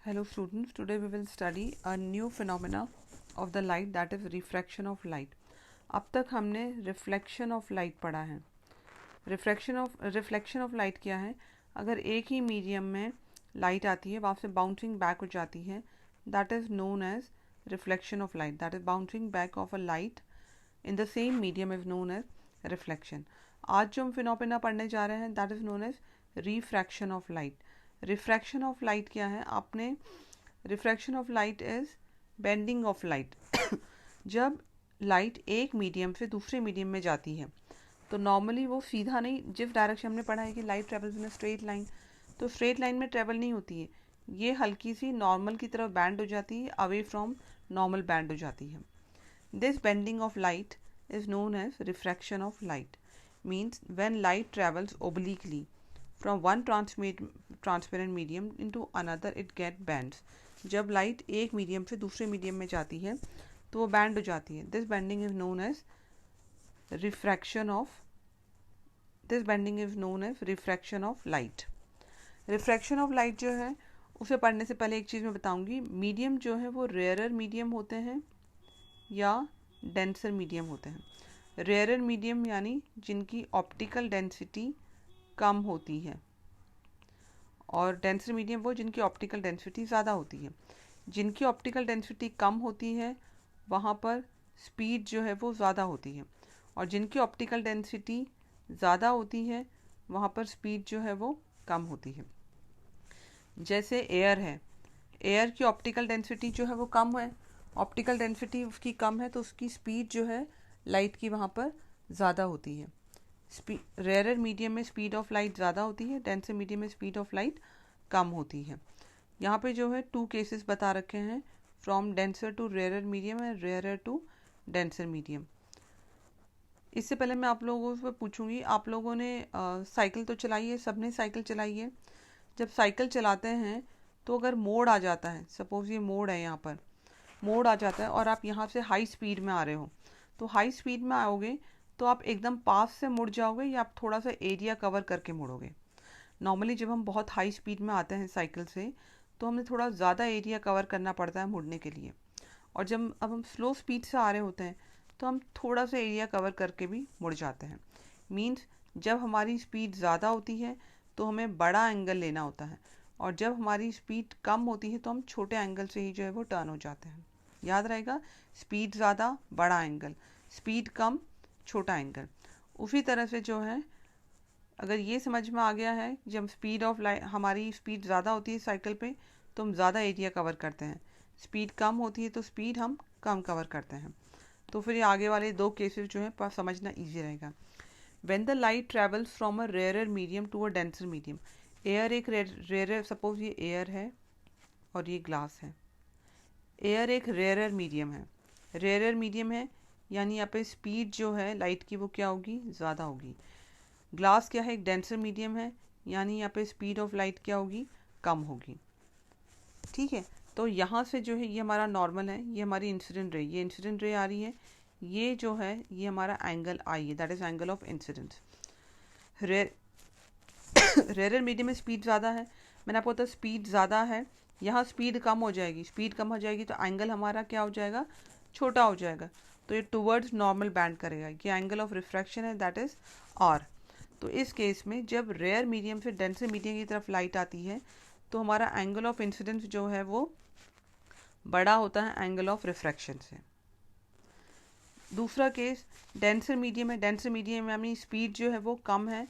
Hello students, today we will study a new phenomena of the light, that is refraction of light. अब तक हमने reflection of light पढ़ा है. Reflection of light क्या है? अगर एक ही मीडियम में लाइट आती है वहाँ से बाउंसिंग बैक हो जाती है, that is known as reflection of light. That is bouncing back of a light in the same medium is known as reflection. आज जो हम फिनोमेना पढ़ने जा रहे हैं that is known as refraction of light. Refraction of light क्या है? आपने refraction of light is bending of light. जब लाइट एक मीडियम से दूसरे मीडियम में जाती है तो नॉर्मली वो सीधा नहीं, जिस डायरेक्शन हमने पढ़ा है कि light travels in a straight line, तो स्ट्रेट लाइन में ट्रेवल नहीं होती है, ये हल्की सी नॉर्मल की तरफ बैंड हो जाती है, अवे फ्रॉम नॉर्मल बैंड हो जाती है. This bending of light is known as refraction of light. Means when light travels obliquely from one transparent medium into another it get bends. जब लाइट एक मीडियम से दूसरे मीडियम में जाती है तो वो बैंड हो जाती है. This bending is known as refraction of light. Refraction of light जो है उसे पढ़ने से पहले एक चीज़ मैं बताऊंगी. मीडियम जो है वो रेयरर मीडियम होते हैं या डेंसर मीडियम होते हैं. रेयरर मीडियम यानी जिनकी ऑप्टिकल डेंसिटी कम होती है, और डेंसर मीडियम वो जिनकी ऑप्टिकल डेंसिटी ज़्यादा होती है. जिनकी ऑप्टिकल डेंसिटी कम होती है वहाँ पर स्पीड जो है वो ज़्यादा होती है, और जिनकी ऑप्टिकल डेंसिटी ज़्यादा होती है वहाँ पर स्पीड जो है वो कम होती है. जैसे एयर है, एयर की ऑप्टिकल डेंसिटी जो है वो कम है, ऑप्टिकल डेंसिटी उसकी कम है तो उसकी स्पीड जो है लाइट की वहाँ पर ज़्यादा होती है. रेयरर मीडियम में स्पीड ऑफ लाइट ज़्यादा होती है, डेंसर मीडियम में स्पीड ऑफ लाइट कम होती है. यहाँ पे जो है 2 केसेस बता रखे हैं, from denser to rarer medium and rarer to denser medium. इससे पहले मैं आप लोगों से पूछूंगी, आप लोगों ने साइकिल तो चलाई है, सबने साइकिल चलाई है. जब साइकिल चलाते हैं तो अगर मोड़ आ जाता है, सपोज ये मोड़ है, यहाँ पर मोड़ आ जाता है और आप यहाँ से हाई स्पीड में आ रहे हो, तो हाई स्पीड में आओगे तो आप एकदम पास से मुड़ जाओगे या आप थोड़ा सा एरिया कवर करके मुड़ोगे. नॉर्मली जब हम बहुत हाई स्पीड में आते हैं साइकिल से तो हमें थोड़ा ज़्यादा एरिया कवर करना पड़ता है मुड़ने के लिए, और जब अब हम स्लो स्पीड से आ रहे होते हैं तो हम थोड़ा सा एरिया कवर करके भी मुड़ जाते हैं. मीन्स जब हमारी स्पीड ज़्यादा होती है तो हमें बड़ा एंगल लेना होता है, और जब हमारी स्पीड कम होती है तो हम छोटे एंगल से ही जो है वो टर्न हो जाते हैं. याद रहेगा, स्पीड ज़्यादा बड़ा एंगल, स्पीड कम छोटा एंगल. उसी तरह से जो है, अगर ये समझ में आ गया है, जब स्पीड ऑफ लाइट, हमारी स्पीड ज़्यादा होती है साइकिल पे तो हम ज़्यादा एरिया कवर करते हैं, स्पीड कम होती है तो स्पीड हम कम कवर करते हैं. तो फिर ये आगे वाले 2 केसेस जो है समझना ईजी रहेगा. When the light travels from a rarer medium to a denser medium. Air एक रेयरर, सपोज ये एयर है और ये ग्लास है. एयर एक रेयरर मीडियम है. रेयरर मीडियम है यानी यहाँ पे स्पीड जो है लाइट की वो क्या होगी, ज़्यादा होगी. ग्लास क्या है, एक डेंसर मीडियम है, यानी यहाँ पे स्पीड ऑफ लाइट क्या होगी, कम होगी. ठीक है, तो यहाँ से जो है ये हमारा नॉर्मल है, ये हमारी इंसिडेंट रे, ये इंसिडेंट रे आ रही है, ये जो है ये हमारा एंगल आई है, that is angle of incidence. Rarer medium में स्पीड ज़्यादा है, मैंने आपको बताया स्पीड ज़्यादा है, यहाँ स्पीड कम हो जाएगी, स्पीड कम हो जाएगी तो एंगल हमारा क्या हो जाएगा, छोटा हो जाएगा, तो ये टूवर्ड्स नॉर्मल बैंड करेगा. ये एंगल ऑफ रिफ्रैक्शन है, दैट इज आर. तो इस केस में जब रेयर मीडियम से डेंसर मीडियम की तरफ लाइट आती है तो हमारा एंगल ऑफ इंसिडेंस जो है वो बड़ा होता है एंगल ऑफ रिफ्रैक्शन से. दूसरा केस डेंसर मीडियम है, डेंसर मीडियम यानी स्पीड जो है वो कम है,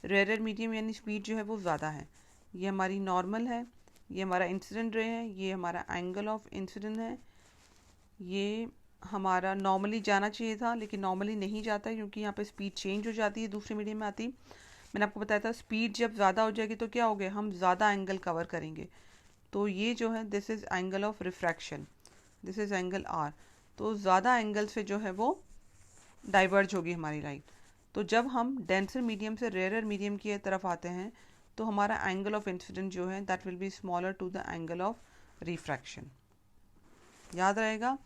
रेयर मीडियम यानी स्पीड जो है वो ज़्यादा है. ये हमारी नॉर्मल है, ये हमारा इंसिडेंट रे है, ये हमारा एंगल ऑफ इंसिडेंट है. ये हमारा नॉर्मली जाना चाहिए था लेकिन नॉर्मली नहीं जाता क्योंकि यहाँ पे स्पीड चेंज हो जाती है दूसरे मीडियम में आती. मैंने आपको बताया था स्पीड जब ज़्यादा हो जाएगी तो क्या हो गया, हम ज़्यादा एंगल कवर करेंगे. तो ये जो है this is angle of refraction, this is angle R. तो ज़्यादा एंगल से जो है वो डाइवर्ज होगी हमारी लाइट. तो जब हम डेंसर मीडियम से रेयरर मीडियम की तरफ आते हैं तो हमारा एंगल ऑफ इंसिडेंट जो है that will be smaller to the angle of refraction. याद रहेगा,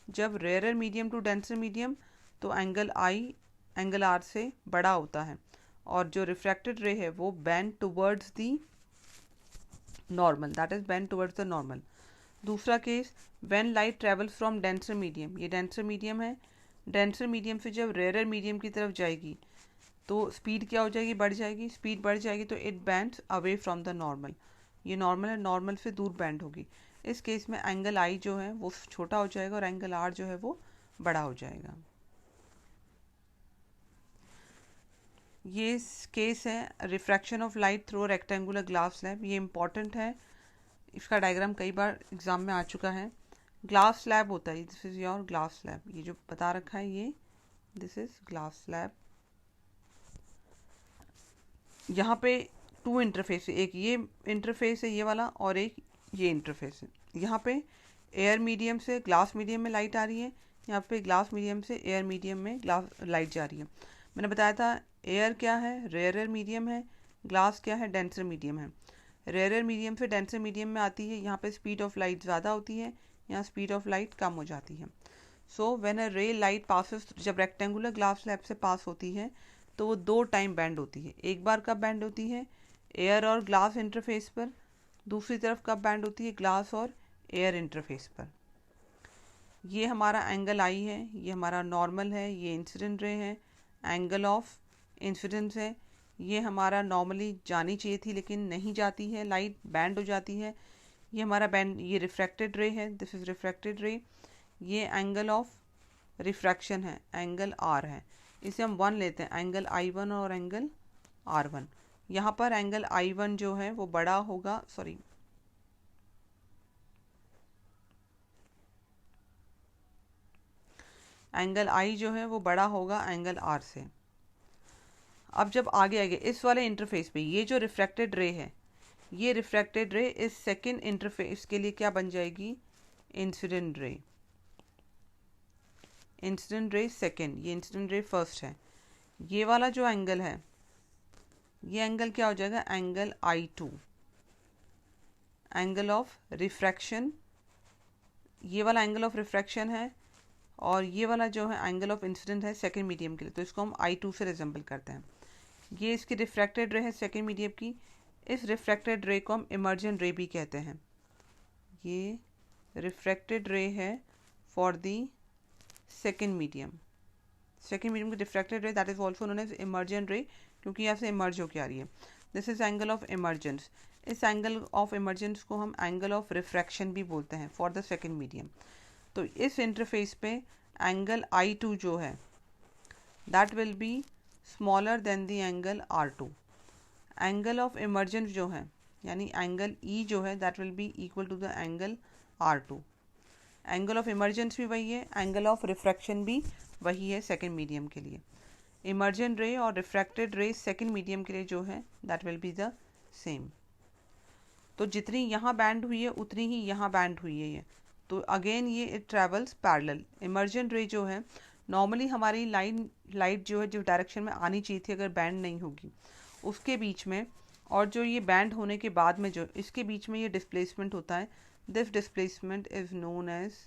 जब rarer medium to denser medium तो एंगल आई एंगल आर से बड़ा होता है, और जो रिफ्रैक्टेड रे है वो bend towards the normal, that is bend towards the normal. दूसरा case, when light travels from denser medium, ये डेंसर मीडियम है, डेंसर मीडियम से जब रेयर मीडियम की तरफ जाएगी तो स्पीड क्या हो जाएगी, बढ़ जाएगी, स्पीड बढ़ जाएगी तो it bands away from the normal, ये नॉर्मल है, नॉर्मल से दूर बैंड होगी। इस केस में एंगल आई जो है वो छोटा हो जाएगा और एंगल आर जो है वो बड़ा हो जाएगा। ये केस है refraction of light through rectangular glass slab, ये इंपॉर्टेंट है, इसका डायग्राम कई बार एग्जाम में आ चुका है। ग्लास स्लैब होता है, this is your glass slab, ये जो बता रखा है ये दिस इज ग्लास स्लैब। यहाँ पे टू इंटरफेस है, एक ये इंटरफेस है ये वाला और एक ये इंटरफेस है। यहाँ पे एयर मीडियम से ग्लास मीडियम में लाइट आ रही है, यहाँ पे ग्लास मीडियम से एयर मीडियम में ग्लास लाइट जा रही है। मैंने बताया था एयर क्या है, रेयरर मीडियम है, ग्लास क्या है, डेंसर मीडियम है। रेयरर मीडियम से डेंसर मीडियम में आती है, यहाँ पे स्पीड ऑफ लाइट ज़्यादा होती है, यहाँ स्पीड ऑफ लाइट कम हो जाती है। सो व्हेन अ रे लाइट पासेस, जब रेक्टेंगुलर ग्लास स्लैब से पास होती है तो वो दो टाइम बैंड होती है। एक बार कब बैंड होती है, एयर और ग्लास इंटरफेस पर, दूसरी तरफ कब बैंड होती है, ग्लास और एयर इंटरफेस पर। ये हमारा एंगल आई है, ये हमारा नॉर्मल है, ये इंसिडेंट रे है, एंगल ऑफ इंसिडेंस है, ये हमारा नॉर्मली जानी चाहिए थी लेकिन नहीं जाती है, लाइट बैंड हो जाती है। ये हमारा बैंड, ये रिफ्रैक्टेड रे है, दिस इज रिफ्रैक्टेड रे। ये एंगल ऑफ रिफ्रैक्शन है, एंगल आर है, इसे हम 1 लेते हैं, एंगल I1 और एंगल R1। यहाँ पर एंगल I1 जो है वो बड़ा होगा, सॉरी एंगल I जो है वो बड़ा होगा एंगल R से। अब जब आगे आगे इस वाले इंटरफेस पे ये जो रिफ्रैक्टेड रे है, ये रिफ्रैक्टेड रे इस सेकेंड इंटरफेस के लिए क्या बन जाएगी, incident ray. Incident ray second, ये इंसिडेंट रे फर्स्ट है। ये वाला जो एंगल है, ये एंगल क्या हो जाएगा, angle I2, angle of refraction. ये वाला एंगल ऑफ रिफ्रैक्शन है और ये वाला जो है एंगल ऑफ इंसिडेंट है सेकेंड मीडियम के लिए, तो इसको हम I2 से रिजेंबल करते हैं। ये इसकी रिफ्रैक्टेड रे है सेकेंड मीडियम की, इस रिफ्रैक्टेड रे को हम इमर्जेंट रे भी कहते हैं। ये रिफ्रैक्टेड रे है for the second medium, second medium की refracted ray that is also known as emergent ray, क्योंकि यहाँ से इमर्ज होकर आ रही है। This is angle of emergence. इस एंगल ऑफ इमर्जेंस को हम एंगल ऑफ रिफ्रैक्शन भी बोलते हैं फॉर द सेकेंड मीडियम। तो इस इंटरफेस पे एंगल I2 जो है that will be smaller than the angle R2। Angle of emergence जो है यानी एंगल E जो है that will be equal to the angle R2। Angle of emergence भी वही है, एंगल ऑफ रिफ्रैक्शन भी वही है सेकेंड मीडियम के लिए। इमर्जेंट रे और रिफ्रैक्टेड रे सेकेंड मीडियम के लिए जो है that will be the same. तो जितनी यहाँ बैंड हुई है उतनी ही यहाँ बैंड हुई है ये, तो अगेन ये इट ट्रेवल्स पैरेलल। इमर्जेंट रे जो है नॉर्मली हमारी लाइट जो है जो डायरेक्शन में आनी चाहिए थी अगर बैंड नहीं होगी उसके बीच में, और जो ये बैंड होने के बाद में जो इसके बीच में ये डिस्प्लेसमेंट होता है, this displacement is known as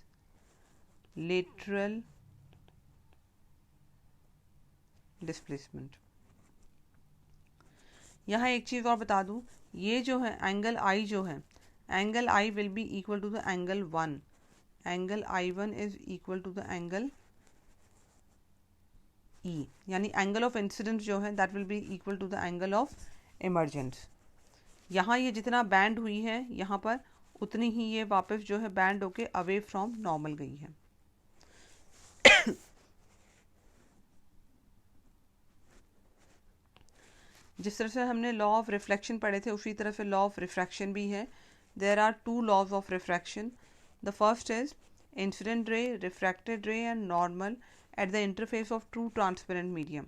lateral displacement. यहाँ एक चीज़ और बता दूँ, ये जो है एंगल I जो है, angle I will be equal to the angle 1, angle I1 is equal to the angle E, यानी एंगल ऑफ इंसिडेंस जो है that will be equal to the angle of emergence. यहाँ ये जितना बैंड हुई है यहाँ पर उतनी ही ये वापस जो है बैंड होके अवे फ्रॉम नॉर्मल गई है। जिस तरह से हमने लॉ ऑफ रिफ्लेक्शन पढ़े थे उसी तरह से लॉ ऑफ रिफ्रैक्शन भी है। There are two laws of refraction. The first is incident ray, refracted ray and normal at the interface of two transparent medium.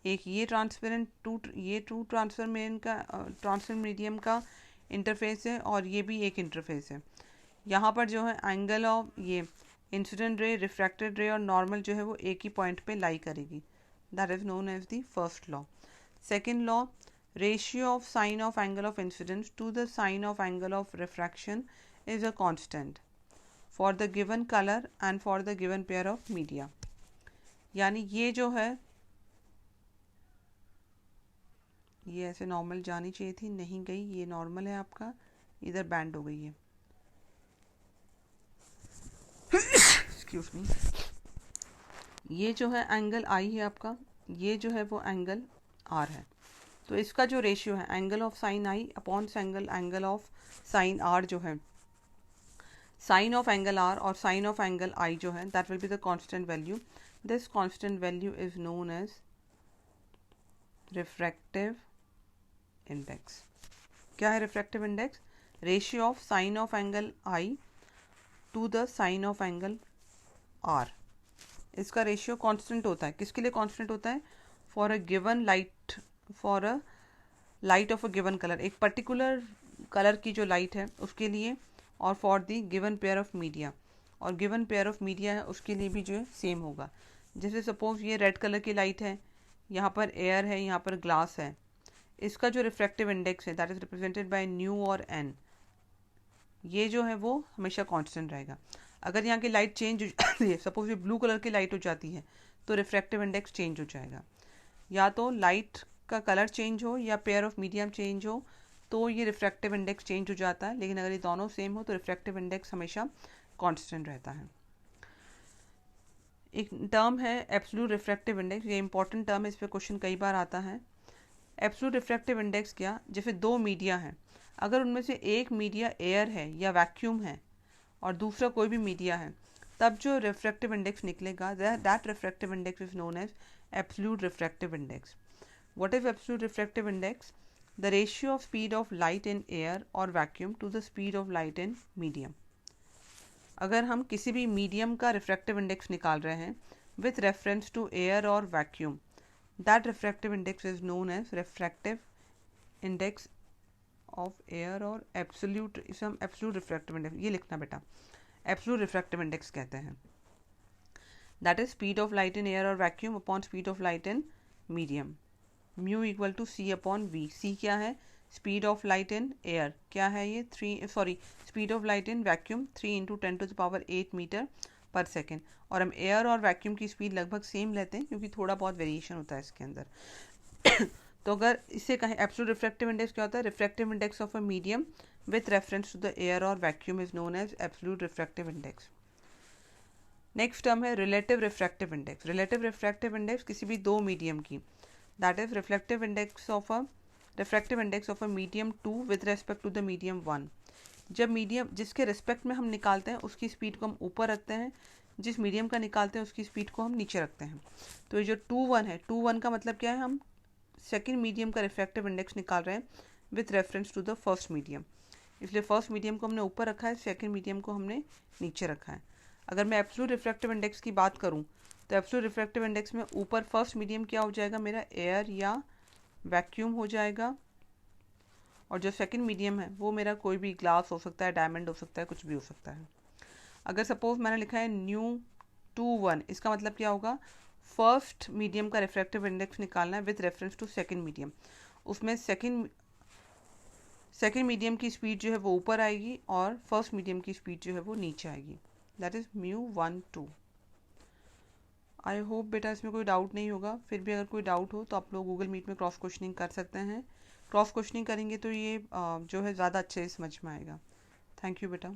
एक ये ट्रू ट्रांसपेरेंट मीडियम का इंटरफेस है और ये भी एक इंटरफेस है। यहाँ पर जो है एंगल ऑफ ये इंसिडेंट रे, रिफ्रैक्टेड रे और नॉर्मल जो है वो एक ही पॉइंट पे लाई करेगी, that is known as the first law. Second law, ratio of sine of angle of incidence to the sine of angle of refraction is a constant for the given color and for the given pair of media। यानी ये जो है ये ऐसे normal जानी चाहिए थी, नहीं गई, ये नॉर्मल है आपका, इधर बैंड हो गई है। Excuse me. ये जो है एंगल आई है आपका, ये जो है वो एंगल आर है। तो इसका जो रेशियो है angle of sine I upon angle of sine R जो है, साइन ऑफ एंगल आर और साइन ऑफ एंगल आई जो है, that will be the constant value. This constant value is known as refractive index. क्या है refractive index? Ratio of sine of angle I to the sine of angle R. इसका ratio constant होता है। किसके लिए constant होता है? For a given light, for a light of a given colour, एक पर्टिकुलर कलर की जो लाइट है उसके लिए, और for the given pair of media, और गिवन पेयर ऑफ मीडिया है उसके लिए भी जो है सेम होगा। जैसे सपोज ये रेड कलर की लाइट है, यहाँ पर एयर है, यहाँ पर ग्लास है, इसका जो रिफ्रैक्टिव इंडेक्स है that is represented by new और एन, ये जो है वो हमेशा कांस्टेंट रहेगा। अगर यहाँ की लाइट चेंज हो जाती है, सपोज ये ब्लू कलर की लाइट हो जाती है, तो रिफ्रैक्टिव इंडेक्स चेंज हो जाएगा। या तो लाइट का कलर चेंज हो या पेयर ऑफ मीडियम चेंज हो तो ये रिफ्रैक्टिव इंडेक्स चेंज हो जाता है, लेकिन अगर ये दोनों सेम हो तो रिफ्रैक्टिव इंडेक्स हमेशा कांस्टेंट रहता है। एक टर्म है एब्सोल्यूट रिफ्रैक्टिव इंडेक्स, ये इंपॉर्टेंट टर्म है, इस पर क्वेश्चन कई बार आता है। एब्सोल्यूट रिफ्रैक्टिव इंडेक्स क्या? जैसे दो मीडिया हैं, अगर उनमें से एक मीडिया एयर है या वैक्यूम है और दूसरा कोई भी मीडिया है, तब जो रिफ्रैक्टिव इंडेक्स निकलेगा that refractive index is known as absolute refractive index. What is absolute refractive index? The ratio of speed of light in air or vacuum to the speed of light in medium. अगर हम किसी भी medium का refractive index निकाल रहे हैं with reference to air और vacuum, that refractive index is known as refractive index of air और एब्सोल्यूट, इसे हम एब्सोल्यूट रिफ्रैक्टिव इंडेक्स, ये लिखना बेटा, एब्सोल्यूट रिफ्रैक्टिव इंडेक्स कहते हैं। That is speed of light in air और vacuum upon speed of light in medium. Mu equal to C upon we. सी क्या है? Speed of light in air, क्या है ये? Speed of light in vacuum 3 into 10⁸ metre पर second. और हम air और वैक्यूम की स्पीड लगभग सेम लेते हैं क्योंकि थोड़ा बहुत वेरिएशन होता है इसके अंदर। तो अगर इसे कहें एब्सोल्यूट रिफ्रैक्टिव इंडेक्स क्या होता है? Refractive index of a medium with reference to the air और vacuum is known as absolute refractive index. Next term है relative refractive index. Relative refractive index किसी भी दो मीडियम की, that is refractive index of a medium 2 with respect to the medium 1। जब medium जिसके respect में हम निकालते हैं उसकी स्पीड को हम ऊपर रखते हैं, जिस मीडियम का निकालते हैं उसकी स्पीड को हम नीचे रखते हैं। तो ये जो 2 1 है, 2 1 का मतलब क्या है? हम सेकंड मीडियम का रिफ्रैक्टिव इंडेक्स निकाल रहे हैं with reference to the first medium, इसलिए फर्स्ट मीडियम को हमने ऊपर रखा है, सेकेंड मीडियम को हमने नीचे रखा है। अगर मैं एब्सोल्यूट रिफ्रैक्टिव इंडेक्स की बात करूँ तो एब्सोल्यूट रिफ्रैक्टिव इंडेक्स में ऊपर फर्स्ट मीडियम क्या हो जाएगा मेरा? एयर या वैक्यूम हो जाएगा, और जो सेकंड मीडियम है वो मेरा कोई भी ग्लास हो सकता है, डायमंड हो सकता है, कुछ भी हो सकता है। अगर सपोज मैंने लिखा है न्यू 2 1, इसका मतलब क्या होगा? फर्स्ट मीडियम का रिफ्रैक्टिव इंडेक्स निकालना है with reference to second medium. उसमें सेकेंड मीडियम की स्पीड जो है वो ऊपर आएगी और फर्स्ट मीडियम की स्पीड जो है वो नीचे आएगी, that is mu 1 2। I hope बेटा इसमें कोई डाउट नहीं होगा। फिर भी अगर कोई डाउट हो तो आप लोग गूगल मीट में क्रॉस क्वेश्चनिंग कर सकते हैं। क्रॉस क्वेश्चनिंग करेंगे तो ये जो है ज़्यादा अच्छे से समझ में आएगा। थैंक यू बेटा।